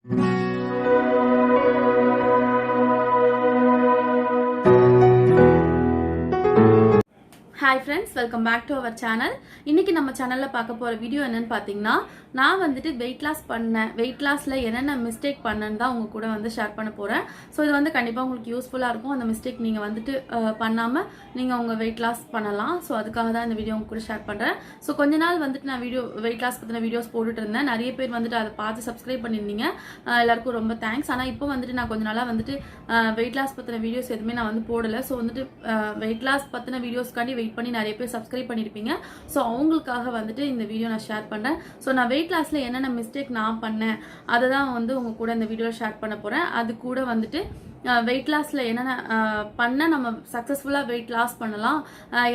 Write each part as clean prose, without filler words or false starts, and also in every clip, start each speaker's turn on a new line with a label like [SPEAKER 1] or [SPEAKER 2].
[SPEAKER 1] Hi friends, welcome back to our channel. இன்னைக்கு நம்ம சேனல்ல பார்க்க போற வீடியோ என்னன்னு பாத்தீங்கன்னா, நான் வந்துட்டு weight lossல என்னென்ன மிஸ்டேக் பண்ணேன்னு தான் உங்க கூட வந்து ஷேர் பண்ண போறேன். சோ இது வந்து கண்டிப்பா உங்களுக்கு யூஸ்ஃபுல்லா இருக்கும். அந்த மிஸ்டேக் நீங்க வந்துட்டு பண்ணாம நீங்க உங்க weight loss பண்ணலாம். சோ அதுக்காக தான் இந்த வீடியோ உங்க கூட ஷேர் பண்றேன். சோ கொஞ்ச நாள் வந்துட்டு நான் weight loss பத்தின வீடியோஸ் போட்டுட்டு இருந்தேன். நிறைய பேர் வந்துட்டு அதை பார்த்து சப்ஸ்கிரைப் பண்ணிருந்தீங்க. எல்லாருக்கும் ரொம்ப தேங்க்ஸ். ஆனா இப்போ வந்துட்டு நான் கொஞ்ச நாளா வந்துட்டு weight loss பத்தின வீடியோஸ் எதுவுமே நான் வந்து போடல. சோ வந்துட்டு weight loss பத்தின வீடியோஸ்க்காண்டி வெயிட் பண்ணி நிறைய பேர் சப்ஸ்கிரைப் பண்ணிருப்பீங்க. சோ அவங்களுக்காக வந்துட்டு இந்த வீடியோ நான் ஷேர் பண்றேன். சோ நான் weight lossல என்னென்ன மிஸ்டேக் நான் பண்ணேன் அதை தான் வந்து உங்க கூட இந்த வீடியோல ஷேர் பண்ண போறேன். அது கூட வந்துட்டு weight lossல என்னென்ன பண்ண நம்ம சக்சஸ்ஃபுல்லா weight loss பண்ணலாம்,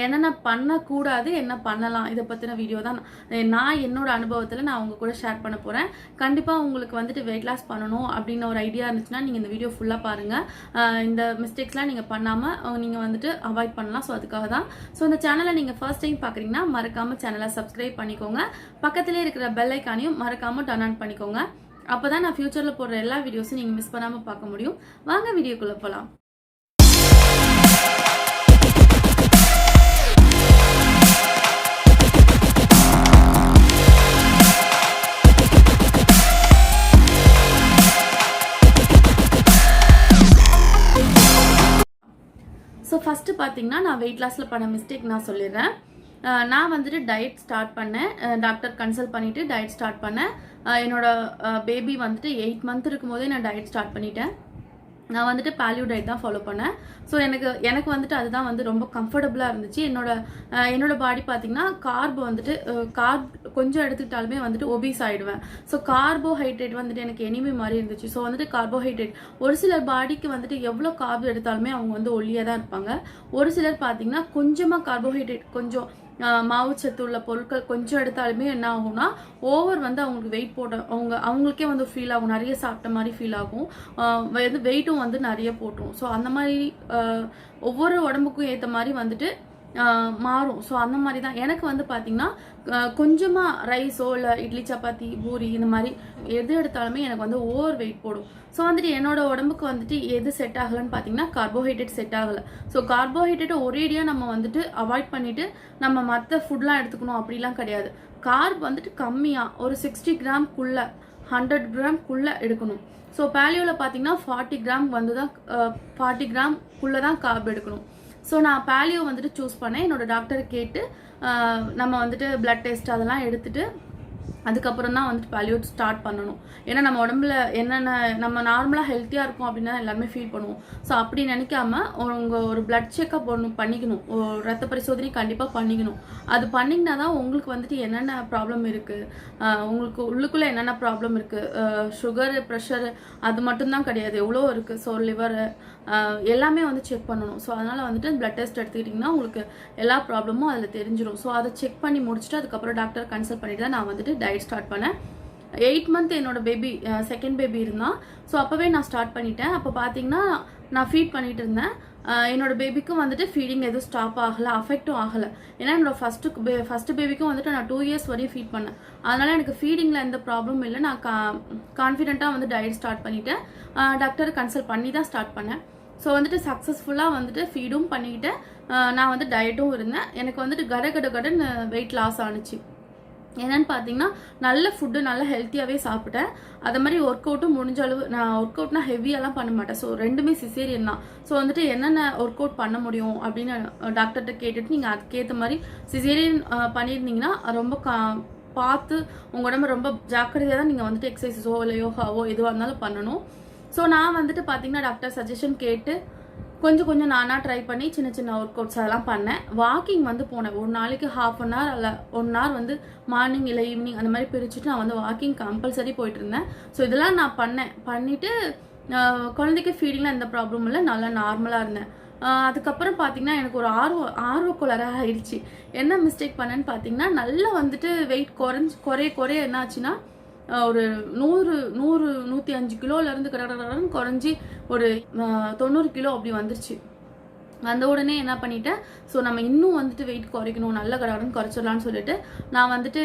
[SPEAKER 1] என்னென்ன பண்ணக்கூடாது, என்ன பண்ணலாம், இதை பத்தின வீடியோ தான் நான் என்னோட அனுபவத்துல நான் உங்க கூட ஷேர் பண்ண போறேன். கண்டிப்பா உங்களுக்கு வந்துட்டு weight loss பண்ணணும் அப்படின்னு ஒரு ஐடியா இருந்துச்சுன்னா நீங்க இந்த வீடியோ ஃபுல்லா பாருங்க. இந்த மிஸ்டேக்ஸ்லாம் நீங்க பண்ணாம நீங்க வந்துட்டு அவாய்ட் பண்ணலாம். ஸோ அதுக்காக தான். ஸோ இந்த சேனலை நீங்க ஃபர்ஸ்ட் டைம் பாக்குறீங்கன்னா மறக்காம சேனலை சப்ஸ்கிரைப் பண்ணிக்கோங்க. பக்கத்திலே இருக்கிற பெல் ஐக்கானையும் மறக்காம டர்ன் ஆன் பண்ணிக்கோங்க. அப்பதான் நான் ஃபியூச்சர்ல போடுற எல்லா வீடியோஸும் நீங்க மிஸ் பண்ணாம பார்க்க முடியும். வாங்க வீடியோக்குள்ள போலாம். ஸோ ஃபர்ஸ்ட் பார்த்தீங்கன்னா நான் வெயிட் லாஸ்ல பண்ண மிஸ்டேக் நான் சொல்லிடுறேன். நான் வந்துட்டு டயட் ஸ்டார்ட் பண்ணேன். டாக்டர் கன்சல்ட் பண்ணிட்டு டயட் ஸ்டார்ட் பண்ணேன். என்னோட பேபி வந்துட்டு 8 மந்த் இருக்கும் போதே நான் டயட் ஸ்டார்ட் பண்ணிட்டேன். நான் வந்துட்டு பாலியோ டயட் தான் ஃபாலோ பண்ணேன். ஸோ எனக்கு வந்துட்டு அதுதான் வந்து ரொம்ப கம்ஃபர்டபுளாக இருந்துச்சு. என்னோட பாடி பார்த்தீங்கன்னா கார்ப் கொஞ்சம் எடுத்துக்கிட்டாலுமே வந்துட்டு ஒபீஸ் ஆகிடுவேன். ஸோ கார்போஹைட்ரேட் வந்துட்டு எனக்கு எனிமி மாதிரி இருந்துச்சு. ஸோ வந்துட்டு கார்போஹைட்ரேட் ஒரு சிலர் பாடிக்கு வந்துட்டு எவ்வளோ கார்ப் எடுத்தாலுமே அவங்க வந்து ஒல்லியாக தான் இருப்பாங்க. ஒரு சிலர் பார்த்தீங்கன்னா கொஞ்சமாக கார்போஹைட்ரேட் கொஞ்சம் மாவுச்சத்து உள்ள பொருட்கள் கொஞ்சம் எடுத்தாலுமே என்ன ஆகும்னா ஓவர் வந்து அவங்களுக்கு வெயிட் போட அவங்களுக்கே வந்து ஃபீல் ஆகும், நிறைய சாப்பிட்ட மாதிரி ஃபீல் ஆகும், வெயிட்டும் வந்து நிறைய போட்டுரும். ஸோ அந்த மாதிரி ஒவ்வொரு உடம்புக்கும் ஏற்ற மாதிரி வந்துட்டு மாறும். ஸோ அந்த மாதிரி தான் எனக்கு வந்து பார்த்தீங்கன்னா கொஞ்சமாக ரைஸோ இல்லை இட்லி சப்பாத்தி பூரி இந்த மாதிரி எது எடுத்தாலுமே எனக்கு வந்து ஓவர் வெயிட் போடும். ஸோ வந்துட்டு என்னோட உடம்புக்கு வந்துட்டு எது செட் ஆகலைன்னு பார்த்தீங்கன்னா கார்போஹைட்ரேட் செட் ஆகலை. ஸோ கார்போஹைட்ரேட்டை ஒரேடியாக நம்ம வந்துட்டு அவாய்ட் பண்ணிட்டு நம்ம மற்ற ஃபுட்லாம் எடுத்துக்கணும் அப்படிலாம் கிடையாது. கார்ப் வந்துட்டு கம்மியாக ஒரு 60 கிராம்குள்ள 100 கிராம்குள்ள எடுக்கணும். ஸோ பேலியோவில் பார்த்தீங்கன்னா 40 கிராம் வந்து தான் 40 கிராம்குள்ளே தான் கார்ப் எடுக்கணும். ஸோ நான் பேலியோ வந்துட்டு சூஸ் பண்ணேன். என்னோட டாக்டரை கேட்டு நம்ம வந்துட்டு பிளட் டெஸ்ட் அதெல்லாம் எடுத்துட்டு அதுக்கப்புறம் தான் வந்துட்டு பாலியோ ஸ்டார்ட் பண்ணணும். ஏன்னா நம்ம உடம்புல என்னென்ன நம்ம நார்மலாக ஹெல்த்தியாக இருக்கும் அப்படின்னு தான் எல்லாருமே ஃபீல் பண்ணுவோம். ஸோ அப்படி நினைக்காம ஒரு பிளட் செக்அப் ஒன்று பண்ணிக்கணும், ஒரு ரத்த பரிசோதனை கண்டிப்பாக பண்ணிக்கணும். அது பண்ணிங்கன்னா தான் உங்களுக்கு வந்துட்டு என்னென்ன ப்ராப்ளம் இருக்குது, உங்களுக்கு உள்ளுக்குள்ளே என்னென்ன ப்ராப்ளம் இருக்குது, சுகரு ப்ரெஷரு அது மட்டும்தான் கிடையாது, எவ்வளோ இருக்குது. ஸோ லிவரு எல்லாமே வந்து செக் பண்ணணும். ஸோ அதனால் வந்துட்டு பிளட் டெஸ்ட் எடுத்துக்கிட்டிங்கன்னா உங்களுக்கு எல்லா ப்ராப்ளமும் அதில் தெரிஞ்சிடும். ஸோ அதை செக் பண்ணி முடிச்சுட்டு அதுக்கப்புறம் டாக்டர் கன்சல்ட் பண்ணிட்டு தான் நான் வந்துட்டு டயட் ஸ்டார்ட் பண்ணேன். 8 மந்த் என்னோட பேபி செகண்ட் பேபி இருந்தான். ஸோ அப்போவே நான் ஸ்டார்ட் பண்ணிட்டேன். அப்போ பார்த்தீங்கன்னா நான் ஃபீட் பண்ணிட்டு இருந்தேன். என்னோட பேபிக்கும் வந்துட்டு ஃபீடிங் எதுவும் ஸ்டாப் ஆகலை, அஃபெக்டும் ஆகலை. ஏன்னா என்னோட ஃபர்ஸ்ட் பேபிக்கும் வந்துட்டு நான் 2 இயர்ஸ் வரையும் ஃபீட் பண்ணேன். அதனால எனக்கு ஃபீடிங்கில் எந்த ப்ராப்ளமும் இல்லை. நான் கான்ஃபிடென்ட்டாக வந்து டயட் ஸ்டார்ட் பண்ணிட்டேன். டாக்டரை கன்சல்ட் பண்ணி தான் ஸ்டார்ட் பண்ணேன். ஸோ வந்துட்டு சக்ஸஸ்ஃபுல்லாக வந்துட்டு ஃபீடும் பண்ணிக்கிட்டேன். நான் வந்து டயட்டும் இருந்தேன். எனக்கு வந்துட்டு கடன் வெயிட் லாஸ் ஆனிச்சு. என்னன்னு பார்த்தீங்கன்னா நல்ல ஃபுட்டு நல்லா ஹெல்த்தியாகவே சாப்பிட்டேன். அது மாதிரி ஒர்க் அவுட்டும் முடிஞ்ச அளவு நான் ஒர்க் அவுட்னா ஹெவியெல்லாம் பண்ண மாட்டேன். ஸோ ரெண்டுமே சிசேரியன் தான். ஸோ வந்துட்டு என்னென்ன ஒர்க் அவுட் பண்ண முடியும் அப்படின்னு டாக்டர்கிட்ட கேட்டுட்டு நீங்கள் அதுக்கேற்ற மாதிரி சிசேரியன் பண்ணியிருந்தீங்கன்னா ரொம்ப பார்த்து உங்கள் உடம்பு ரொம்ப ஜாக்கிரதையாக தான் நீங்கள் வந்துட்டு எக்ஸசைஸோ இல்லை யோகாவோ எதுவாக இருந்தாலும் பண்ணணும். ஸோ நான் வந்துட்டு பார்த்தீங்கன்னா டாக்டர் சஜஷன் கேட்டு கொஞ்சம் நானாக ட்ரை பண்ணி சின்ன ஒர்க் அவுட்ஸ் அதெல்லாம் பண்ணேன். வாக்கிங் வந்து போனேன். ஒரு நாளைக்கு 1/2 hour இல்லை 1 hour வந்து மார்னிங் இல்லை ஈவினிங் அந்த மாதிரி பிரிச்சுட்டு நான் வந்து வாக்கிங் கம்பல்சரி போயிட்டு இருந்தேன். ஸோ இதெல்லாம் நான் பண்ணிட்டு குழந்தைக்கு ஃபீடிங்கில் எந்த ப்ராப்ளமும் இல்லை, நல்லா நார்மலாக இருந்தேன். அதுக்கப்புறம் பார்த்தீங்கன்னா எனக்கு ஒரு ஆர்வக்கோளாறாக ஆயிடுச்சு. என்ன மிஸ்டேக் பண்ணேன்னு பார்த்தீங்கன்னா நல்லா வந்துட்டு வெயிட் குறைய என்ன ஆச்சுன்னா ஒரு 105 கிலோலேருந்து குறைஞ்சி ஒரு 90 கிலோ அப்படி வந்துருச்சு. வந்த உடனே என்ன பண்ணிட்டேன், ஸோ நம்ம இன்னும் வந்துட்டு வெயிட் குறைக்கணும், நல்ல கடகடன்னு குறைச்சிடலான்னு சொல்லிட்டு நான் வந்துட்டு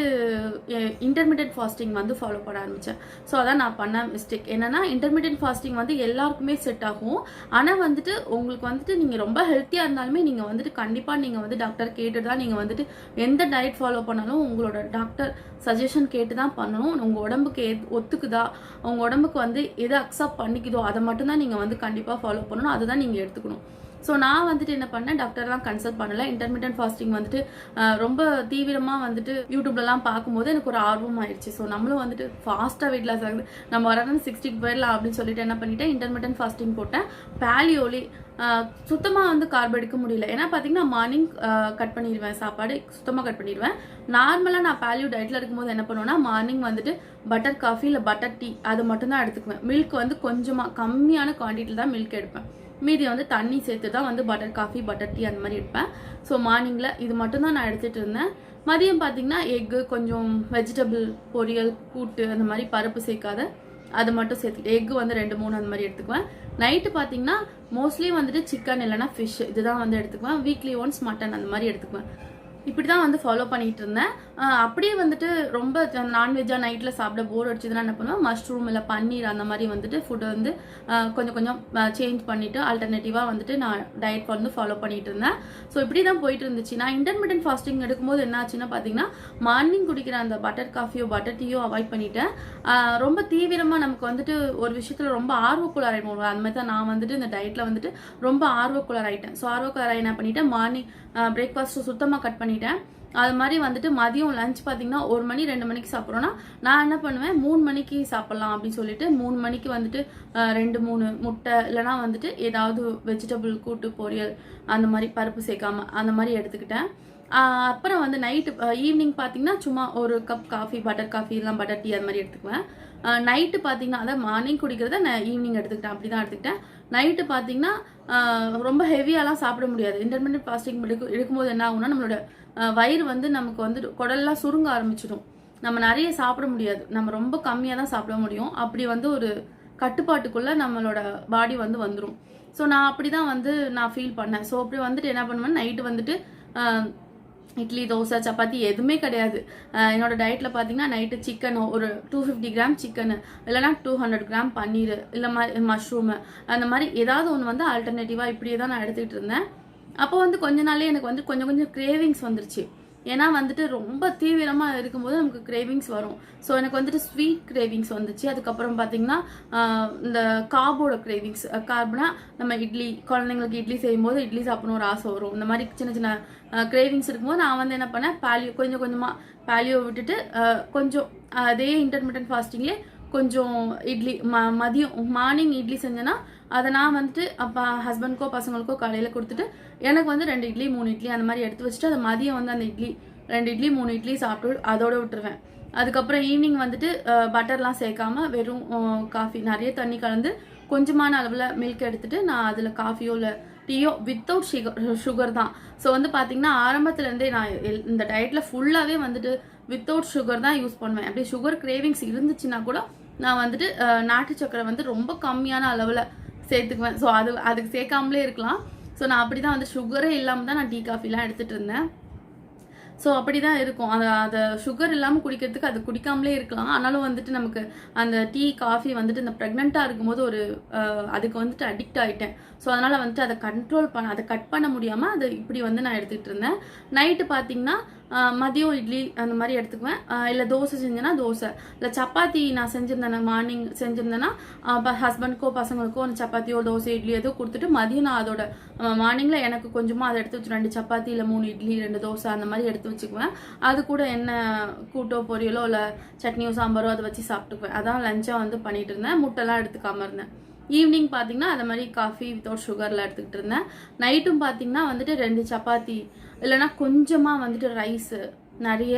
[SPEAKER 1] இன்டர்மீடியட் ஃபாஸ்டிங் வந்து ஃபாலோ பண்ண ஆரம்பித்தேன். ஸோ அதான் நான் பண்ண மிஸ்டேக். என்னென்னா இன்டர்மீடியட் ஃபாஸ்டிங் வந்து எல்லாருக்குமே செட் ஆகும். ஆனால் வந்துட்டு உங்களுக்கு வந்துட்டு நீங்கள் ரொம்ப ஹெல்த்தியாக இருந்தாலுமே நீங்கள் வந்துட்டு கண்டிப்பாக நீங்கள் வந்து டாக்டர் கேட்டு தான் நீங்கள் வந்துட்டு எந்த டயட் ஃபாலோ பண்ணாலும் உங்களோட டாக்டர் சஜஷன் கேட்டு தான் பண்ணணும். உங்கள் உடம்புக்கு ஒத்துக்குதா, உங்கள் உடம்புக்கு வந்து எதை அக்செப்ட் பண்ணிக்குதோ அதை மட்டும்தான் நீங்கள் வந்து கண்டிப்பாக ஃபாலோ பண்ணணும். அதை தான் நீங்கள் எடுத்துக்கணும். ஸோ நான் வந்துட்டு என்ன பண்ணேன், டாக்டர்லாம் கன்சல்ட் பண்ணலை. இன்டர்மீடியட் ஃபாஸ்டிங் வந்துட்டு ரொம்ப தீவிரமாக வந்துட்டு யூடியூப்லலாம் பார்க்கும்போது எனக்கு ஒரு ஆர்வம் ஆயிடுச்சு. ஸோ நம்மளும் வந்துட்டு ஃபாஸ்ட்டாக வெயிட் லாஸ் ஆகுது, நம்ம வரணும் 60க்கு போயிடலாம் அப்படின்னு சொல்லிட்டு என்ன பண்ணிட்டேன், இன்டர்மீடியட் ஃபாஸ்டிங் போட்டேன். பேலியோலி சுத்தமாக வந்து கார்ப் எடுக்க முடியல. ஏன்னா பார்த்தீங்கன்னா மார்னிங் கட் பண்ணிடுவேன், சாப்பாடு சுத்தமாக கட் பண்ணிடுவேன். நார்மலாக நான் பேலியோ டயட்டில் இருக்கும்போது என்ன பண்ணுவேன்னா, மார்னிங் வந்துட்டு பட்டர் காஃபி இல்லை பட்டர் டீ அது மட்டும்தான் எடுத்துக்குவேன். மில்க் வந்து கொஞ்சமாக கம்மியான குவான்டிட்டியில் தான் மில்க் எடுப்பேன். மீதி வந்து தண்ணி சேர்த்து தான் வந்து பட்டர் காஃபி பட்டர் டீ அந்த மாதிரி எடுப்பேன். ஸோ மார்னிங்கில் இது மட்டும்தான் நான் எடுத்துகிட்டு இருந்தேன். மதியம் பார்த்தீங்கன்னா எக்கு, கொஞ்சம் வெஜிடபிள் பொரியல், கூட்டு, அந்த மாதிரி பருப்பு சேர்க்காத அது மட்டும் சேர்த்துக்கிட்டு எக்கு வந்து 2-3 அந்த மாதிரி எடுத்துக்குவேன். நைட்டு பார்த்தீங்கன்னா மோஸ்ட்லி வந்துட்டு சிக்கன் இல்லைனா ஃபிஷ் இதுதான் வந்து எடுத்துக்குவேன். வீக்லி ஒன்ஸ் மட்டன் அந்த மாதிரி எடுத்துக்குவேன். இப்படி தான் வந்து ஃபாலோ பண்ணிட்டு இருந்தேன். அப்படியே வந்துட்டு ரொம்ப நான்வெஜ்ஜாக நைட்டில் சாப்பிட போர் அடிச்சதுன்னா என்ன பண்ணுவேன், மஷ்ரூம் இல்லை பன்னீர் அந்த மாதிரி வந்துட்டு ஃபுட்டை வந்து கொஞ்சம் கொஞ்சம் சேஞ்ச் பண்ணிவிட்டு ஆல்டர்னேட்டிவாக வந்துட்டு நான் டயட் வந்து ஃபாலோ பண்ணிட்டு இருந்தேன். ஸோ இப்படி தான் போயிட்டு இருந்துச்சு. நான் இன்டர்மீடியட் ஃபாஸ்டிங் எடுக்கும்போது என்ன ஆச்சுன்னா பார்த்தீங்கன்னா, மார்னிங் குடிக்கிற அந்த பட்டர் காஃபியோ பட்டர் டீயோ அவாய்ட் பண்ணிட்டேன். ரொம்ப தீவிரமாக நமக்கு வந்துட்டு ஒரு விஷயத்தில் ரொம்ப ஆர்வக்குள்ளாயிடும். அந்த மாதிரி தான் நான் வந்துட்டு இந்த டயட்டில் வந்துட்டு ரொம்ப ஆர்வக்குள்ளாயிட்டேன். ஸோ ஆர்வக்குள்ளார என்ன பண்ணிட்டேன், மார்னிங் பிரேக்ஃபாஸ்ட்டு சுத்தமாக கட் பண்ணிட்டேன். அது மாதிரி வந்துட்டு மதியம் லஞ்ச் பார்த்தீங்கன்னா 1 மணி 2 மணிக்கு சாப்பிட்றோன்னா நான் என்ன பண்ணுவேன், 3 மணிக்கு சாப்பிட்லாம் அப்படின்னு சொல்லிட்டு 3 மணிக்கு வந்துட்டு 2-3 முட்டை இல்லைனா வந்துட்டு ஏதாவது வெஜிடபிள் கூட்டு பொரியல் அந்த மாதிரி பருப்பு சேர்க்காம அந்த மாதிரி எடுத்துக்கிட்டேன். அப்புறம் வந்து நைட்டு ஈவினிங் பார்த்தீங்கன்னா சும்மா ஒரு கப் காஃபி, பட்டர் காஃபி இல்லை பட்டர் டீ அது மாதிரி எடுத்துக்குவேன். நைட்டு பார்த்தீங்கன்னா அதான் மார்னிங் குடிக்கிறத நான் ஈவினிங் எடுத்துக்கிட்டேன், அப்படி தான் எடுத்துக்கிட்டேன். நைட்டு பார்த்தீங்கன்னா ரொம்ப ஹெவியாலாம் சாப்பிட முடியாது. இன்டர்மீடியட் ஃபாஸ்டிங் எடுக்கும்போது என்ன ஆகும்னா, நம்மளோட வயிறு வந்து நமக்கு வந்து குடல்லாம் சுருங்க ஆரம்பிச்சிடும். நம்ம நிறைய சாப்பிட முடியாது, நம்ம ரொம்ப கம்மியாக தான் சாப்பிட முடியும். அப்படி வந்து ஒரு கட்டுப்பாட்டுக்குள்ளே நம்மளோட பாடி வந்து வந்துடும். ஸோ நான் அப்படி தான் வந்து நான் ஃபீல் பண்ணேன். ஸோ அப்படி வந்துட்டு என்ன பண்ணுவேன், நைட்டு வந்துட்டு இட்லி, தோசை, சப்பாத்தி எதுவுமே கிடையாது. என்னோட டயட்டில் பார்த்தீங்கன்னா நைட்டு சிக்கன் ஒரு 250 கிராம் சிக்கனு இல்லைனா 200 கிராம் பன்னீர் இல்லை மஷ்ரூமு அந்த மாதிரி ஏதாவது ஒன்று வந்து ஆல்டர்னேட்டிவாக இப்படியே தான் நான் எடுத்துகிட்டு இருந்தேன். அப்போ வந்து கொஞ்ச நாளே எனக்கு வந்து கொஞ்சம் கொஞ்சம் கிரேவிங்ஸ் வந்துருச்சு. ஏன்னா வந்துட்டு ரொம்ப தீவிரமாக இருக்கும்போது நமக்கு கிரேவிங்ஸ் வரும். ஸோ எனக்கு வந்துட்டு ஸ்வீட் கிரேவிங்ஸ் வந்துச்சு. அதுக்கப்புறம் பார்த்தீங்கன்னா இந்த கார்போட கிரேவிங்ஸ். கார்ப்னா நம்ம இட்லி, குழந்தைங்களுக்கு இட்லி செய்யும்போது இட்லி சாப்பிடணும் ஒரு ஆசை வரும். இந்த மாதிரி சின்ன சின்ன கிரேவிங்ஸ் இருக்கும்போது நான் வந்து என்ன பண்ணேன், கொஞ்சம் கொஞ்சமாக பேலியோ விட்டுட்டு கொஞ்சம் அதே இன்டர்மீடியட் ஃபாஸ்டிங்லேயே கொஞ்சம் இட்லி மதியம் மார்னிங் இட்லி செஞ்சேன்னா அதை நான் வந்துட்டு அப்போ ஹஸ்பண்ட்க்கோ பசங்களுக்கோ காலையில் கொடுத்துட்டு எனக்கு வந்து 2 இட்லி 3 இட்லி அந்த மாதிரி எடுத்து வச்சுட்டு அதை மதியம் வந்து அந்த இட்லி 2 இட்லி 3 இட்லி சாப்பிட்டு அதோட விட்டுருவேன். அதுக்கப்புறம் ஈவினிங் வந்துட்டு பட்டர்லாம் சேர்க்காம வெறும் காஃபி, நிறைய தண்ணி கலந்து கொஞ்சமான அளவில் மில்க் எடுத்துட்டு நான் அதில் காஃபியோ இல்லை டீயோ வித்தவுட் சுகர் தான். ஸோ வந்து பார்த்தீங்கன்னா ஆரம்பத்துலேருந்தே நான் இந்த டயட்டில் ஃபுல்லாகவே வந்துட்டு வித்தவுட் சுகர் தான் யூஸ் பண்ணுவேன். அப்படியே சுகர் கிரேவிங்ஸ் இருந்துச்சுன்னா கூட நான் வந்துட்டு நாட்டு சக்கரை வந்து ரொம்ப கம்மியான அளவில் சேர்த்துக்குவேன். ஸோ அதுக்கு சேர்க்காமலே இருக்கலாம். ஸோ நான் அப்படி தான் வந்து சுகரே இல்லாமல் தான் நான் டீ காஃபிலாம் எடுத்துகிட்டு இருந்தேன். ஸோ அப்படி தான் இருக்கும். அதை சுகர் இல்லாமல் குடிக்கிறதுக்கு அது குடிக்காமலே இருக்கலாம். ஆனாலும் வந்துட்டு நமக்கு அந்த டீ காஃபி வந்துட்டு இந்த ப்ரெக்னெண்ட்டாக இருக்கும்போது ஒரு அதுக்கு வந்துட்டு அடிக்ட் ஆகிட்டேன். ஸோ அதனால் வந்துட்டு அதை கட் பண்ண முடியாமல் அதை இப்படி வந்து நான் எடுத்துக்கிட்டு இருந்தேன். நைட்டு பார்த்தீங்கன்னா மதியம் இட்லி அந்த மாதிரி எடுத்துக்குவேன். இல்லை தோசை செஞ்சேன்னா தோசை, இல்லை சப்பாத்தி நான் செஞ்சுருந்தேன் மார்னிங் செஞ்சுருந்தேன்னா ஹஸ்பண்ட்க்கோ பசங்களுக்கோ அந்த சப்பாத்தியோ தோசை இட்லி ஏதோ கொடுத்துட்டு மதியம் நான் அதோட மார்னிங்கில் எனக்கு கொஞ்சமாக அதை எடுத்து வச்சு 2 சப்பாத்தி இல்லை 3 இட்லி 2 தோசை அந்த மாதிரி எடுத்து வச்சுக்குவேன். அது கூட என்ன கூட்டோ பொரியலோ இல்லை சட்னியோ சாம்பாரோ அதை வச்சு சாப்பிட்டுக்குவேன். அதான் லஞ்சாக வந்து பண்ணிட்டு இருந்தேன். முட்டைலாம் எடுத்துக்காம இருந்தேன். ஈவினிங் பார்த்தீங்கன்னா அது மாதிரி காஃபி வித்தவுட் சுகரில் எடுத்துக்கிட்டு இருந்தேன். நைட்டும் பார்த்தீங்கன்னா வந்துட்டு 2 சப்பாத்தி இல்லைனா கொஞ்சமாக வந்துட்டு ரைஸு, நிறைய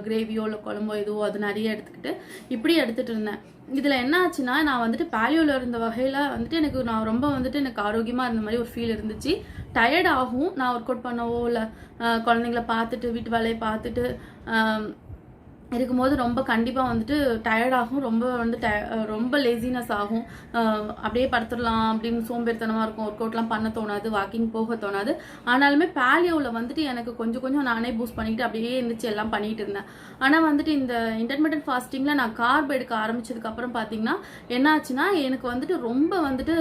[SPEAKER 1] கிரேவியோ இல்லை குழம்போ எதுவோ அது நிறைய எடுத்துக்கிட்டு இப்படி எடுத்துகிட்டு இருந்தேன். இதில் என்ன ஆச்சுன்னா, நான் வந்துட்டு பேலியோவில் இருந்த வகையில் வந்துட்டு நான் ரொம்ப வந்துட்டு எனக்கு ஆரோக்கியமாக இருந்த மாதிரி ஒரு ஃபீல் இருந்துச்சு. டயர்ட் ஆகும் நான் ஒர்க் அவுட் பண்ணவோ இல்லை குழந்தைங்கள பார்த்துட்டு வீட்டு வேலையை பார்த்துட்டு இருக்கும்போது ரொம்ப கண்டிப்பாக வந்துட்டு டயர்டாகும், ரொம்ப வந்து ரொம்ப லேசினஸ் ஆகும். அப்படியே படுத்துடலாம் அப்படின்னு சோம்பேறித்தனமாக இருக்கும். ஒர்க் அவுட்லாம் பண்ண தோணாது, வாக்கிங் போக தோணாது. ஆனாலுமே பேலியோவில் வந்துட்டு எனக்கு கொஞ்சம் கொஞ்சம் நானே பூஸ்ட் பண்ணிக்கிட்டு அப்படியே இருந்துச்சு எல்லாம் பண்ணிகிட்டு இருந்தேன். ஆனால் வந்துட்டு இந்த இன்டர்மீடியட் ஃபாஸ்டிங்கில் நான் கார்ப் எடுக்க ஆரம்பிச்சதுக்கப்புறம் பார்த்தீங்கன்னா என்ன ஆச்சுன்னா, எனக்கு வந்துட்டு ரொம்ப வந்துட்டு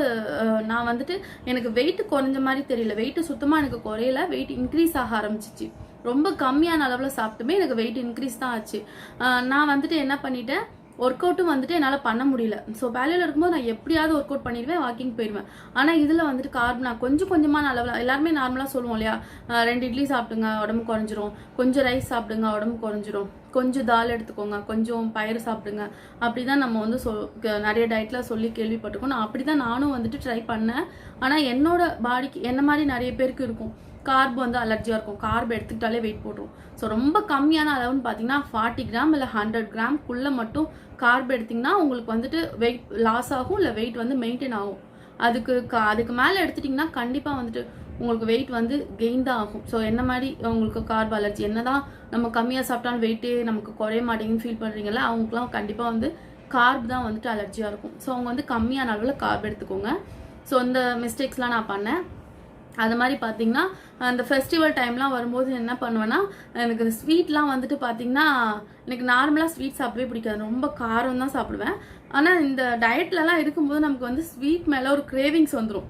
[SPEAKER 1] நான் வந்துட்டு எனக்கு வெயிட் குறைஞ்ச மாதிரி தெரியல. வெயிட் சுத்தமாக எனக்கு குறையல, வெயிட் இன்க்ரீஸ் ஆக ஆரம்பிச்சிச்சு. ரொம்ப கம்மியான அளவில் சாப்பிட்டுமே எனக்கு வெயிட் இன்க்ரீஸ் தான் ஆச்சு. நான் வந்துட்டு என்ன பண்ணிட்டேன், ஒர்க் அவுட்டும் வந்துட்டு என்னால் பண்ண முடியல. ஸோ வேலையில் இருக்கும்போது நான் எப்படியாவது ஒர்க் அவுட் பண்ணிடுவேன், வாக்கிங் போயிடுவேன். ஆனால் இதில் வந்துட்டு கார்ப் நான் கொஞ்சம் கொஞ்சமான அளவில், எல்லாருமே நார்மலாக சொல்லுவோம் இல்லையா, 2 இட்லி சாப்பிடுங்க உடம்பு குறைஞ்சிரும், கொஞ்சம் ரைஸ் சாப்பிடுங்க உடம்பு குறைஞ்சிரும், கொஞ்சம் தால் எடுத்துக்கோங்க, கொஞ்சம் பயிறு சாப்பிடுங்க, அப்படி தான் நம்ம வந்து நிறைய டயட்டில் சொல்லி கேள்விப்பட்டிருக்கோம். நான் அப்படி தான் நானும் வந்துட்டு ட்ரை பண்ணேன். ஆனால் என்னோட பாடிக்கு என்ன மாதிரி நிறைய பேருக்கு இருக்கும், கார்ப் வந்து அலர்ஜியாக இருக்கும், கார்ப் எடுத்துக்கிட்டாலே வெயிட் போட்டுரும். ஸோ ரொம்ப கம்மியான அளவுன்னு பார்த்தீங்கன்னா 40 கிராம் இல்லை 100 கிராம்குள்ளே மட்டும் கார்ப் எடுத்திங்கன்னா உங்களுக்கு வந்துட்டு வெயிட் லாஸ் ஆகும், இல்லை வெயிட் வந்து மெயின்டைன் ஆகும். அதுக்கு மேலே எடுத்துட்டிங்கன்னா கண்டிப்பாக வந்துட்டு உங்களுக்கு வெயிட் வந்து கெயின் தான் ஆகும். ஸோ என்ன மாதிரி உங்களுக்கு கார்ப் அலர்ஜி என்னதான் நம்ம கம்மியாக சாப்பிட்டாலும் வெயிட்டே நமக்கு குறைய மாட்டேங்குன்னு ஃபீல் பண்ணுறீங்களா, அவங்களுக்குலாம் கண்டிப்பாக வந்து கார்ப் தான் வந்துட்டு அலர்ஜியாக இருக்கும். ஸோ அவங்க வந்து கம்மியான அளவில் கார்ப் எடுத்துக்கோங்க. ஸோ இந்த மிஸ்டேக்ஸ்லாம் நான் பண்ணேன். அது மாதிரி பார்த்தீங்கன்னா அந்த ஃபெஸ்டிவல் டைம்லாம் வரும்போது என்ன பண்ணுவேன்னா, எனக்கு இந்த ஸ்வீட்லாம் வந்துட்டு பார்த்தீங்கன்னா எனக்கு நார்மலாக ஸ்வீட் சாப்பிடவே பிடிக்காது, ரொம்ப காரம் தான் சாப்பிடுவேன். ஆனால் இந்த டயட்லலாம் இருக்கும்போது நமக்கு வந்து ஸ்வீட் மேலே ஒரு கிரேவிங்ஸ் வந்துடும்.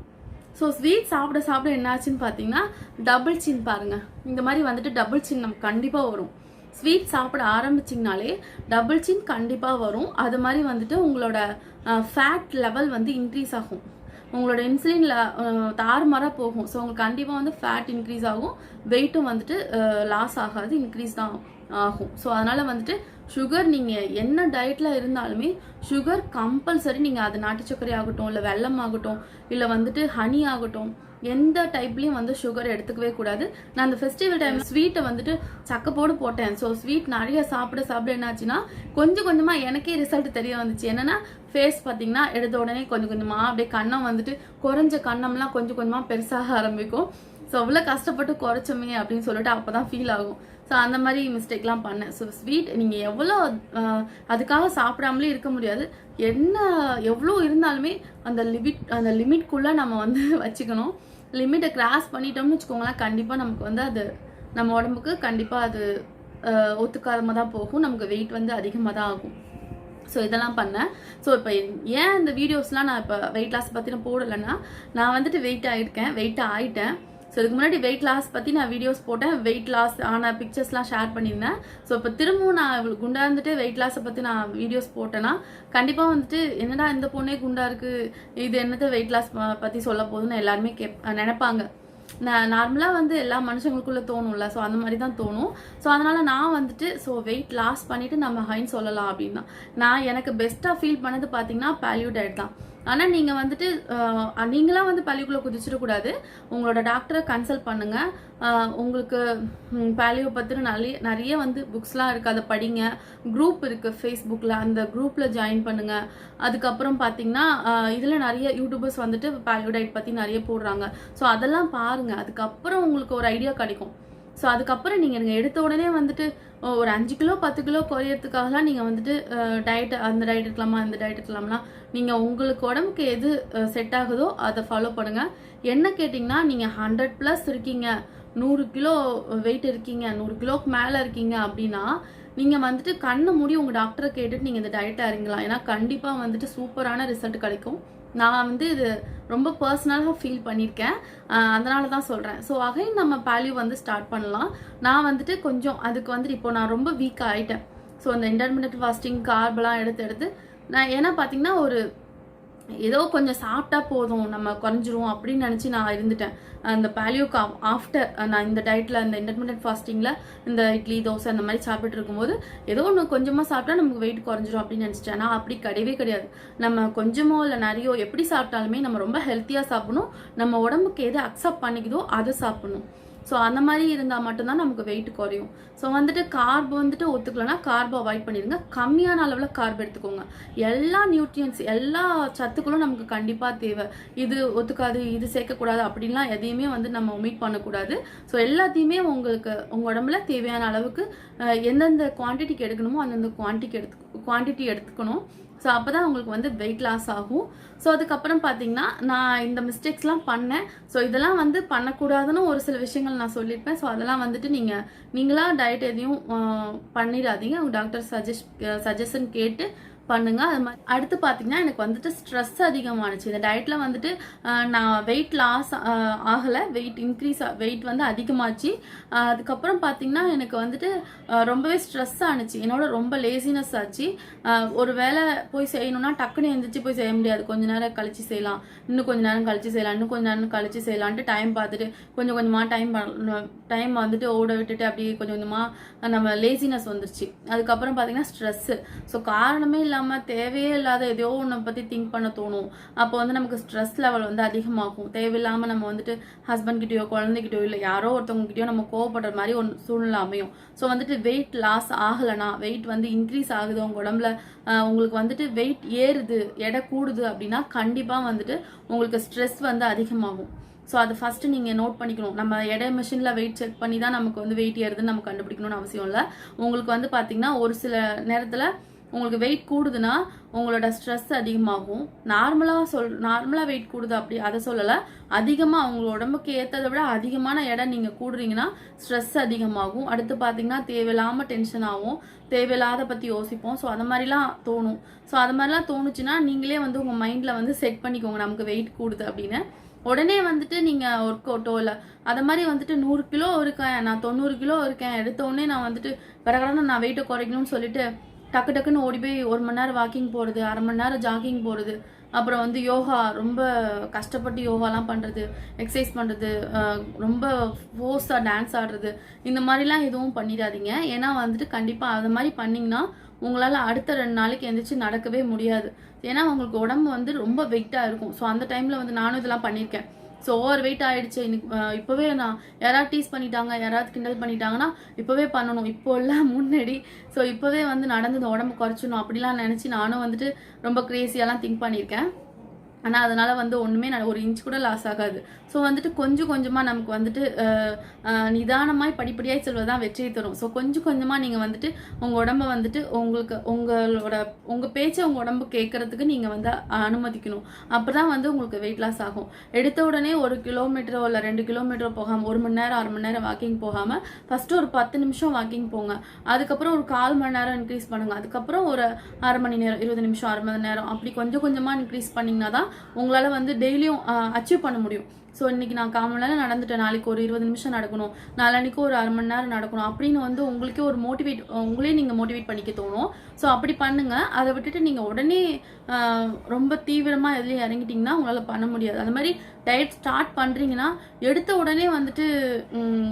[SPEAKER 1] ஸோ ஸ்வீட் சாப்பிட சாப்பிட என்னாச்சுன்னு பார்த்தீங்கன்னா டபுள் சின் பாருங்கள், இந்த மாதிரி வந்துட்டு டபுள் சின் நமக்கு கண்டிப்பாக வரும். ஸ்வீட் சாப்பிட ஆரம்பிச்சிங்கனாலே டபுள் சின் கண்டிப்பாக வரும். அது மாதிரி வந்துட்டு உங்களோட ஃபேட் லெவல் வந்து இன்க்ரீஸ் ஆகும், உங்களோட இன்சுலினில் தாறுமாறாக போகும். ஸோ உங்களுக்கு கண்டிப்பாக வந்து ஃபேட் இன்க்ரீஸ் ஆகும், வெயிட்டும் வந்துட்டு லாஸ் ஆகாது, இன்க்ரீஸ் தான் ஆகும். ஸோ அதனால் வந்துட்டு சுகர் நீங்கள் என்ன டயட்டில் இருந்தாலுமே சுகர் கம்பல்சரி நீங்கள் அது நாட்டு சர்க்கரை ஆகட்டும், இல்லை வெல்லம் ஆகட்டும், இல்லை வந்துட்டு ஹனி ஆகட்டும், எந்த டைப்லையும் வந்து சுகர் எடுத்துக்கவே கூடாது. நான் அந்த ஃபெஸ்டிவல் டைம் ஸ்வீட்டை வந்துட்டு சக்கப்போடு போட்டேன். ஸோ ஸ்வீட் நிறைய சாப்பிட சாப்பிட என்னாச்சுன்னா கொஞ்சம் கொஞ்சமாக எனக்கே ரிசல்ட் தெரிய வந்துச்சு. என்னன்னா ஃபேஸ் பார்த்தீங்கன்னா எடுத்த உடனே கொஞ்சம் கொஞ்சமாக அப்படியே கண்ணம் வந்துட்டு குறைஞ்ச கண்ணம்லாம் கொஞ்சம் கொஞ்சமாக பெருசாக ஆரம்பிக்கும். ஸோ அவ்வளோ கஷ்டப்பட்டு குறைச்சோமே அப்படின்னு சொல்லிட்டு அப்போ தான் ஃபீல் ஆகும். ஸோ அந்த மாதிரி மிஸ்டேக்லாம் பண்ணேன். ஸோ ஸ்வீட் நீங்கள் எவ்வளோ அதுக்காக சாப்பிடாமலே இருக்க முடியாது, என்ன எவ்வளோ இருந்தாலுமே அந்த லிமிட்குள்ளே நம்ம வந்து வச்சுக்கணும். லிமிட்டை கிராஸ் பண்ணிட்டோம்னு வச்சுக்கோங்களேன், கண்டிப்பாக நமக்கு வந்து அது நம்ம உடம்புக்கு கண்டிப்பாக அது ஒத்துக்காதமாக தான் போகும், நமக்கு வெயிட் வந்து அதிகமாக தான் ஆகும். ஸோ இதெல்லாம் பண்ணேன். ஸோ இப்போ ஏன் இந்த வீடியோஸ்லாம் நான் இப்போ வெயிட் லாஸ் பற்றி நான் போடலைன்னா, நான் வந்துட்டு வெயிட் ஆகிட்டேன். ஸோ இதுக்கு முன்னாடி வெயிட் லாஸ் பற்றி நான் வீடியோஸ் போட்டேன், வெயிட் லாஸ் ஆன பிக்சர்ஸ்லாம் ஷேர் பண்ணியிருந்தேன். ஸோ இப்போ திரும்பவும் நான் இவ்வளோ குண்டா இருந்துட்டு வெயிட் லாஸை பற்றி நான் வீடியோஸ் போட்டேன்னா கண்டிப்பாக வந்துட்டு என்னடா இந்த பொண்ணே குண்டா இருக்குது, இது என்னத்தை வெயிட் லாஸ் பற்றி சொல்ல போகுதுன்னு எல்லாருமே நினைப்பாங்க. நார்மலாக வந்து எல்லா மனுஷங்களுக்குள்ளே தோணும்ல, ஸோ அந்த மாதிரி தான் தோணும். ஸோ அதனால் நான் வந்துட்டு வெயிட் லாஸ் பண்ணிவிட்டு நம்ம ஹைன்னு சொல்லலாம் அப்படின்னா, நான் எனக்கு பெஸ்ட்டாக ஃபீல் பண்ணது பார்த்தீங்கன்னா பேலியோ டயட் தான். ஆனால் நீங்கள் வந்துட்டு நீங்களாம் வந்து பள்ளிக்குள்ளே குதிச்சிடக்கூடாது, உங்களோட டாக்டரை கன்சல்ட் பண்ணுங்கள். உங்களுக்கு பேலியோ பற்றின நிறைய வந்து புக்ஸ்லாம் இருக்குது, அதை படிங்க. குரூப் இருக்குது ஃபேஸ்புக்கில், அந்த குரூப்பில் ஜாயின் பண்ணுங்கள். அதுக்கப்புறம் பார்த்தீங்கன்னா இதில் நிறைய யூடியூபர்ஸ் வந்துட்டு பேலியோ டயட் பற்றி நிறைய போடுறாங்க. ஸோ அதெல்லாம் பாருங்கள், அதுக்கப்புறம் உங்களுக்கு ஒரு ஐடியா கிடைக்கும். ஸோ அதுக்கப்புறம் நீங்கள் எடுத்த உடனே வந்துட்டு ஒரு 5 கிலோ 10 கிலோ குறையறதுக்காகலாம் நீங்கள் வந்துட்டு அந்த டயட் இருக்கலாமா இந்த டயட் இருக்கலாம்னா, நீங்கள் உங்களுக்கு உடம்புக்கு எது செட் ஆகுதோ அதை ஃபாலோ பண்ணுங்கள். என்ன கேட்டிங்கன்னா, நீங்கள் 100+ இருக்கீங்க, 100 கிலோ வெயிட் இருக்கீங்க, 100 கிலோக்கு மேலே இருக்கீங்க அப்படின்னா நீங்கள் வந்துட்டு கண்ணை மூடி உங்கள் டாக்டரை கேட்டுட்டு நீங்கள் இந்த டயட்டை இறங்கலாம். ஏன்னா கண்டிப்பாக வந்துட்டு சூப்பரான ரிசல்ட் கிடைக்கும். நான் வந்து இது ரொம்ப பர்சனலாக ஃபீல் பண்ணியிருக்கேன், அதனால தான் சொல்கிறேன். ஸோ அகைன் நம்ம பேலியோ வந்து ஸ்டார்ட் பண்ணலாம். நான் வந்துட்டு கொஞ்சம் அதுக்கு வந்துட்டு இப்போ நான் ரொம்ப வீக்காக ஆகிட்டேன். ஸோ அந்த இன்டர்மிட்டன்ட் ஃபாஸ்டிங் கார்பெலாம் எடுத்து நான் ஏன்னா பார்த்தீங்கன்னா ஒரு ஏதோ கொஞ்சம் சாப்பிட்டா போதும் நம்ம குறைஞ்சிரும் அப்படின்னு நினச்சி நான் இருந்துட்டேன். அந்த பேலியோக்கு ஆஃப்டர் நான் இந்த டயட்டில் இந்த இன்டர்மிட்டன்ட் ஃபாஸ்டிங்கில் இந்த இட்லி தோசை அந்த மாதிரி சாப்பிட்டு இருக்கும்போது ஏதோ ஒன்று கொஞ்சமாக சாப்பிட்டா நமக்கு வெயிட் குறைஞ்சிரும் அப்படின்னு நினச்சிட்டேன். ஆனால் அப்படி கிடையவே கிடையாது. நம்ம கொஞ்சமோ இல்லை நிறையோ எப்படி சாப்பிட்டாலுமே நம்ம ரொம்ப ஹெல்த்தியாக சாப்பிடணும், நம்ம உடம்புக்கு எது அக்செப்ட் பண்ணிக்குதோ அதை சாப்பிடணும். ஸோ அந்த மாதிரி இருந்தால் மட்டும்தான் நமக்கு வெயிட் குறையும். ஸோ வந்துட்டு கார்ப் வந்துட்டு ஒத்துக்கலன்னா கார்பை அவாய்ட் பண்ணிடுங்க. கம்மியான அளவில் கார்ப் எடுத்துக்கோங்க. எல்லா நியூட்ரியன்ஸ் எல்லா சத்துக்களும் நமக்கு கண்டிப்பாக தேவை. இது ஒத்துக்காது, இது சேர்க்கக்கூடாது அப்படின்லாம் எதையுமே வந்து நம்ம ஒமிட் பண்ணக்கூடாது. ஸோ எல்லாத்தையுமே உங்களுக்கு உங்கள் உடம்புல தேவையான அளவுக்கு எந்தெந்த குவான்டிட்டிக்கு எடுக்கணுமோ அந்தந்த குவான்டிட்டி எடுத்துக்கணும். ஸோ அப்போ தான் உங்களுக்கு வந்து வெயிட் லாஸ் ஆகும். ஸோ அதுக்கப்புறம் பார்த்தீங்கன்னா நான் இந்த மிஸ்டேக்ஸ்லாம் பண்ணேன். ஸோ இதெல்லாம் வந்து பண்ணக்கூடாதுன்னு ஒரு சில விஷயங்கள் நான் சொல்லியிருப்பேன். ஸோ அதெல்லாம் வந்துட்டு நீங்களாக டயட் எதையும் பண்ணிடாதீங்க. உங்கள் டாக்டர் சஜஷன் கேட்டு பண்ணுங்க. அது மாதிரி அடுத்து பார்த்தீங்கன்னா எனக்கு வந்துட்டு ஸ்ட்ரெஸ் அதிகமானுச்சு. இந்த டயட்டில் வந்துட்டு நான் வெயிட் லாஸ் ஆகலை, வெயிட் வந்து அதிகமாச்சு. அதுக்கப்புறம் பார்த்தீங்கன்னா எனக்கு வந்துட்டு ரொம்பவே ஸ்ட்ரெஸ் ஆனிச்சு. என்னோட ரொம்ப லேசினஸ் ஆச்சு. ஒரு வேலை போய் செய்யணும்னா டக்குன்னு எழுந்திரிச்சு போய் செய்ய முடியாது. கொஞ்ச நேரம் கழிச்சு செய்யலாம், இன்னும் கொஞ்ச நேரம் கழிச்சு செய்யலாம், இன்னும் கொஞ்ச நேரம் கழிச்சு செய்யலான்ட்டு டைம் பார்த்துட்டு கொஞ்சம் கொஞ்சமாக டைம் வந்துட்டு ஓட விட்டுட்டு அப்படியே கொஞ்சம் கொஞ்சமாக நம்ம லேசினஸ் வந்துருச்சு. அதுக்கப்புறம் பார்த்தீங்கன்னா ஸ்ட்ரெஸ்ஸு. ஸோ காரணமே இல்லாமல் தேவையே இல்லாத எதையோ ஒன்றை பற்றி திங்க் பண்ண தோணும். அப்போ வந்து நமக்கு ஸ்ட்ரெஸ் லெவல் வந்து அதிகமாகும். தேவையில்லாமல் நம்ம வந்துட்டு ஹஸ்பண்ட்கிட்டயோ குழந்தைகிட்டயோ இல்லை யாரோ ஒருத்தவங்ககிட்டயோ நம்ம கோவப்படுற மாதிரி ஒரு சூழ்நிலை அமையும். ஸோ வந்துட்டு வெயிட் லாஸ் ஆகலைன்னா, வெயிட் வந்து இன்க்ரீஸ் ஆகுது உங்கள் உடம்புல, உங்களுக்கு வந்துட்டு வெயிட் ஏறுது, எடை கூடுது அப்படின்னா கண்டிப்பாக வந்துட்டு உங்களுக்கு ஸ்ட்ரெஸ் வந்து அதிகமாகும். ஸோ அது ஃபஸ்ட்டு நீங்கள் நோட் பண்ணிக்கணும். நம்ம எடை மிஷினில் வெயிட் செக் பண்ணி தான் நமக்கு வந்து வெயிட் ஏறுதுன்னு நம்ம கண்டுபிடிக்கணும்னு அவசியம் இல்லை. உங்களுக்கு வந்து பார்த்தீங்கன்னா ஒரு சில நேரத்தில் உங்களுக்கு வெயிட் கூடுதுன்னா உங்களோட ஸ்ட்ரெஸ் அதிகமாகும். நார்மலாக வெயிட் கூடுது அப்படி அதை சொல்லலை. அதிகமாக உங்களோட உடம்புக்கு ஏற்றதை விட அதிகமான எடை நீங்கள் கூடுறீங்கன்னா ஸ்ட்ரெஸ் அதிகமாகும். அடுத்து பார்த்தீங்கன்னா தேவையில்லாமல் டென்ஷன் ஆகும், தேவையில்லாத பற்றி யோசிப்போம். ஸோ அந்த மாதிரிலாம் தோணும். ஸோ அது மாதிரிலாம் தோணுச்சுன்னா நீங்களே வந்து உங்கள் மைண்டில் வந்து செட் பண்ணிக்கோங்க நமக்கு வெயிட் கூடுது அப்படின்னு. உடனே வந்துட்டு நீங்கள் ஒர்க் அவுட்டோ இல்லை அதை மாதிரி வந்துட்டு 100 கிலோ இருக்கேன், நான் 90 கிலோ இருக்கேன், எடுத்த உடனே நான் வந்துட்டு கடகடன்னு நான் வெயிட்டை குறைக்கணும்னு சொல்லிட்டு டக்குன்னு ஓடி போய் 1 மணி நேரம் வாக்கிங் போகிறது, 1/2 மணி நேரம் ஜாகிங் போகிறது, அப்புறம் வந்து யோகா ரொம்ப கஷ்டப்பட்டு யோகாலாம் பண்ணுறது, எக்ஸசைஸ் பண்ணுறது, ரொம்ப ஃபோர்ஸாக டான்ஸ் ஆடுறது, இந்த மாதிரிலாம் எதுவும் பண்ணிடாதீங்க. ஏன்னா வந்துட்டு கண்டிப்பாக அது மாதிரி பண்ணிங்கன்னா உங்களால் அடுத்த 2 நாளைக்கு எந்திரிச்சு நடக்கவே முடியாது. ஏன்னா உங்களுக்கு உடம்பு வந்து ரொம்ப வெயிட்டாக இருக்கும். ஸோ அந்த டைமில் வந்து நானும் இதெல்லாம் பண்ணியிருக்கேன். ஸோ ஓவர் வெயிட் ஆகிடுச்சு இன்னைக்கு, இப்போவே நான் யாராவது டீஸ் பண்ணிட்டாங்க, யாராவது கிண்டல் பண்ணிட்டாங்கன்னா இப்போவே பண்ணணும், இப்போ இல்லை முன்னாடி. ஸோ இப்போவே வந்து நடந்து இந்த உடம்பு குறைச்சிடணும் அப்படிலாம் நினச்சி நானும் வந்துட்டு ரொம்ப க்ரேஸியாலாம் திங்க் பண்ணியிருக்கேன். ஆனால் அதனால் வந்து ஒன்றுமே ஒரு இன்ச் கூட லாஸ் ஆகாது. ஸோ வந்துட்டு கொஞ்சம் கொஞ்சமாக நமக்கு வந்துட்டு நிதானமாய் படிப்படியாக செல்வதான் வெற்றியை தரும். ஸோ கொஞ்சம் கொஞ்சமாக நீங்கள் வந்துட்டு உங்கள் உடம்பை வந்துட்டு உங்கள் பேச்சை உங்கள் உடம்பு கேட்கறதுக்கு நீங்கள் வந்து அனுமதிக்கணும். அப்போ தான் வந்து உங்களுக்கு வெயிட் லாஸ் ஆகும். எடுத்த உடனே 1 கிலோமீட்டரோ இல்லை 2 கிலோமீட்டரோ போகாமல் 1 மணி நேரம் 1/2 மணி நேரம் வாக்கிங் போகாமல் ஃபஸ்ட்டு ஒரு 10 நிமிஷம் வாக்கிங் போங்க. அதுக்கப்புறம் ஒரு 1/4 மணி நேரம் இன்க்ரீஸ் பண்ணுங்கள். அதுக்கப்புறம் ஒரு 1/2 மணி நேரம், 20 நிமிஷம், 1/2 மணி நேரம், அப்படி கொஞ்சம் கொஞ்சமாக இன்க்ரீஸ் பண்ணிங்கன்னா தான் உங்களால் வந்து டெய்லியும் அச்சீவ் பண்ண முடியும். ஸோ இன்றைக்கி நான் 1/4 மணி நேரம் நடந்துட்டேன், நாளைக்கு ஒரு 20 நிமிஷம் நடக்கணும், நாளைக்கு ஒரு 1/2 மணி நேரம் நடக்கணும் அப்படின்னு வந்து உங்களுக்கே ஒரு உங்களே நீங்கள் மோட்டிவேட் பண்ணிக்க தோணும். ஸோ அப்படி பண்ணுங்கள். அதை விட்டுட்டு நீங்கள் உடனே ரொம்ப தீவிரமாக எதுலேயும் இறங்கிட்டிங்கன்னா உங்களால் பண்ண முடியாது. அது மாதிரி டயட் ஸ்டார்ட் பண்ணுறீங்கன்னா எடுத்த உடனே வந்துட்டு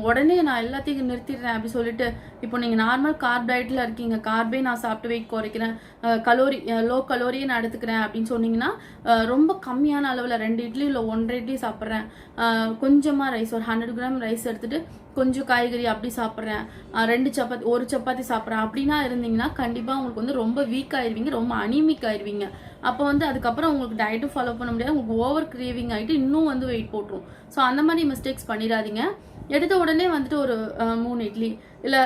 [SPEAKER 1] உடனே நான் எல்லாத்தையும் நிறுத்திடுறேன் அப்படி சொல்லிட்டு, இப்போ நீங்கள் நார்மல் கார்ப் டயட்டில் இருக்கீங்க, கார்பே நான் சாப்பிட்டு வெயிட் குறைக்கிறேன், லோ கலோரியே நான் எடுத்துக்கிறேன் அப்படின்னு சொன்னீங்கன்னா ரொம்ப கம்மியான அளவில் 2 இட்லி இல்லை 1.5 இட்லி சாப்பிட்றேன், கொஞ்சமாக ரைஸ், ஒரு 100 கிராம் ரைஸ் எடுத்துகிட்டு கொஞ்சம் காய்கறி அப்படி சாப்பிட்றேன், 2 சப்பாத்தி 1 சப்பாத்தி சாப்பிட்றேன் அப்படின்னா இருந்தீங்கன்னா கண்டிப்பாக உங்களுக்கு வந்து ரொம்ப வீக் ஆயிடுவீங்க, ரொம்ப அனீமிக் ஆயிடுவீங்க. அப்போ வந்து அதுக்கப்புறம் உங்களுக்கு டயட்டும் ஃபாலோ பண்ண முடியாது, உங்களுக்கு ஓவர் கிரேவிங் ஆகிட்டு இன்னும் வந்து வெயிட் போட்டுரும். ஸோ அந்த மாதிரி மிஸ்டேக்ஸ் பண்ணிடாதீங்க. எடுத்த உடனே வந்துட்டு ஒரு 3 இட்லி இல்லை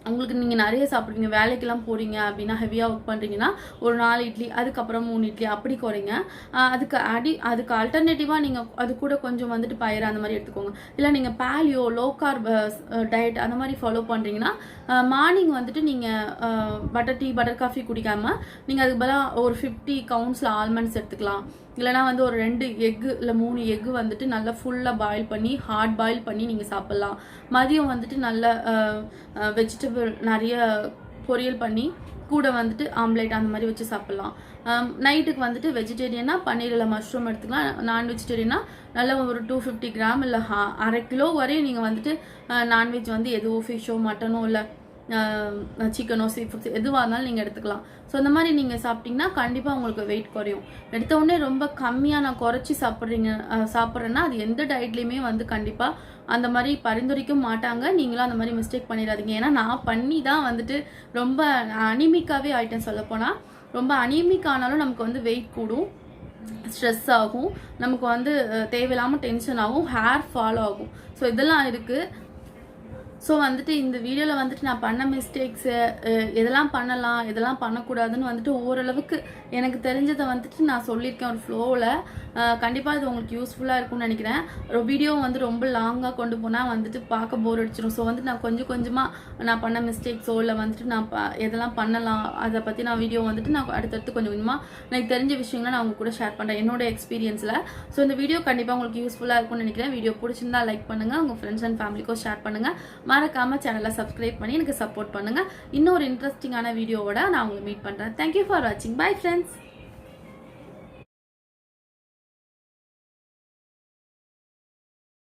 [SPEAKER 1] உங்களுக்கு நீங்கள் நிறைய சாப்பிட்றீங்க, வேலைக்கெல்லாம் போகிறீங்க அப்படின்னா, ஹெவியாக ஒர்க் பண்ணுறீங்கன்னா ஒரு 4 இட்லி, அதுக்கப்புறம் 3 இட்லி அப்படி குறைங்க. அதுக்கு ஆல்டர்னேட்டிவாக நீங்கள் அது கூட கொஞ்சம் வந்துட்டு பயிறு அந்த மாதிரி எடுத்துக்கோங்க. இல்லை நீங்கள் பேலியோ லோ கார்ப் டயட் அந்த மாதிரி ஃபாலோ பண்ணுறீங்கன்னா மார்னிங் வந்துட்டு நீங்கள் பட்டர் காஃபி குடிக்காமல் நீங்கள் அதுக்கு பதிலாக ஒரு 50 கவுண்ட்ஸில் ஆல்மண்ட்ஸ் எடுத்துக்கலாம். இல்லைனா வந்து ஒரு 2 எக்கு இல்லை 3 எக்கு வந்துட்டு நல்லா ஃபுல்லாக பாயில் பண்ணி ஹார்ட் பாயில் பண்ணி நீங்கள் சாப்பிட்லாம். மதியம் வந்துட்டு நல்ல வெஜிடபிள் நிறைய பொரியல் பண்ணி கூட வந்துட்டு ஆம்லேட் அந்த மாதிரி வச்சு சாப்பிட்லாம். நைட்டுக்கு வந்துட்டு வெஜிடேரியனா பன்னீர் இல்லை மஷ்ரூம் எடுத்துக்கலாம். நான் வெஜிடேரியனா நல்ல ஒரு 250 கிராம் இல்லை 1/2 கிலோ வரையும் நீங்கள் வந்துட்டு நான்வெஜ் வந்து எதுவோ ஃபிஷ்ஷோ மட்டனோ இல்லை சிக்கனோ சீ ஃபுட்ஸ் எதுவாக இருந்தாலும் நீங்கள் எடுத்துக்கலாம். ஸோ அந்த மாதிரி நீங்கள் சாப்பிட்டீங்கன்னா கண்டிப்பாக உங்களுக்கு வெயிட் குறையும். எடுத்த உடனே ரொம்ப கம்மியாக நான் குறைச்சி சாப்பிட்றேன்னா அது எந்த டயட்லேயுமே வந்து கண்டிப்பாக அந்த மாதிரி பரிந்துரைக்கும் மாட்டாங்க. நீங்களும் அந்த மாதிரி மிஸ்டேக் பண்ணிடாதீங்க. ஏன்னா நான் பண்ணி தான் வந்துட்டு ரொம்ப அனிமிக்காகவே ஆகிட்டேன். சொல்லப்போனால் ரொம்ப அனிமிக் ஆனாலும் நமக்கு வந்து வெயிட் கூடும், ஸ்ட்ரெஸ் ஆகும், நமக்கு வந்து தேவையில்லாமல் டென்ஷன் ஆகும், ஹேர் ஃபால் ஆகும். ஸோ இதெல்லாம் இருக்குது. ஸோ வந்துட்டு இந்த வீடியோவில் வந்துட்டு நான் பண்ண மிஸ்டேக்ஸு எதெல்லாம் பண்ணலாம் எதெல்லாம் பண்ணக்கூடாதுன்னு வந்துட்டு ஓரளவுக்கு எனக்கு தெரிஞ்சதை வந்துட்டு நான் சொல்லியிருக்கேன் ஒரு ஃப்ளோவில். கண்டிப்பாக இது உங்களுக்கு யூஸ்ஃபுல்லாக இருக்கும்னு நினைக்கிறேன். ஒரு வீடியோ வந்து ரொம்ப லாங்காக கொண்டு போனால் வந்துட்டு பார்க்க போர் அடிச்சிடும். ஸோ வந்துட்டு நான் கொஞ்சம் கொஞ்சமாக நான் பண்ண மிஸ்டேக்ஸோ இல்லை வந்துட்டு நான் எதெல்லாம் பண்ணலாம் அதை பற்றி நான் வீடியோ வந்துட்டு நான் அடுத்தடுத்து கொஞ்சம் கொஞ்சமாக எனக்கு தெரிஞ்ச விஷயங்களை நான் உங்க கூட ஷேர் பண்ணுறேன் என்னோட எக்ஸ்பீரியன்ஸில். ஸோ இந்த வீடியோ கண்டிப்பாக உங்களுக்கு யூஸ்ஃபுல்லாக இருக்கும்னு நினைக்கிறேன். வீடியோ பிடிச்சிருந்தா லைக் பண்ணுங்கள், உங்கள் ஃப்ரெண்ட்ஸ் அண்ட் ஃபேமிலிக்கும் ஷேர் பண்ணுங்கள். மறக்காம சேனலை சப்ஸ்கிரைப் பண்ணி எனக்கு சப்போர்ட் பண்ணுங்க. இன்னொரு இன்ட்ரெஸ்டிங்கான வீடியோவோட நான் உங்களை மீட் பண்றேன். தேங்க்யூ ஃபார் வாட்சிங். Bye friends.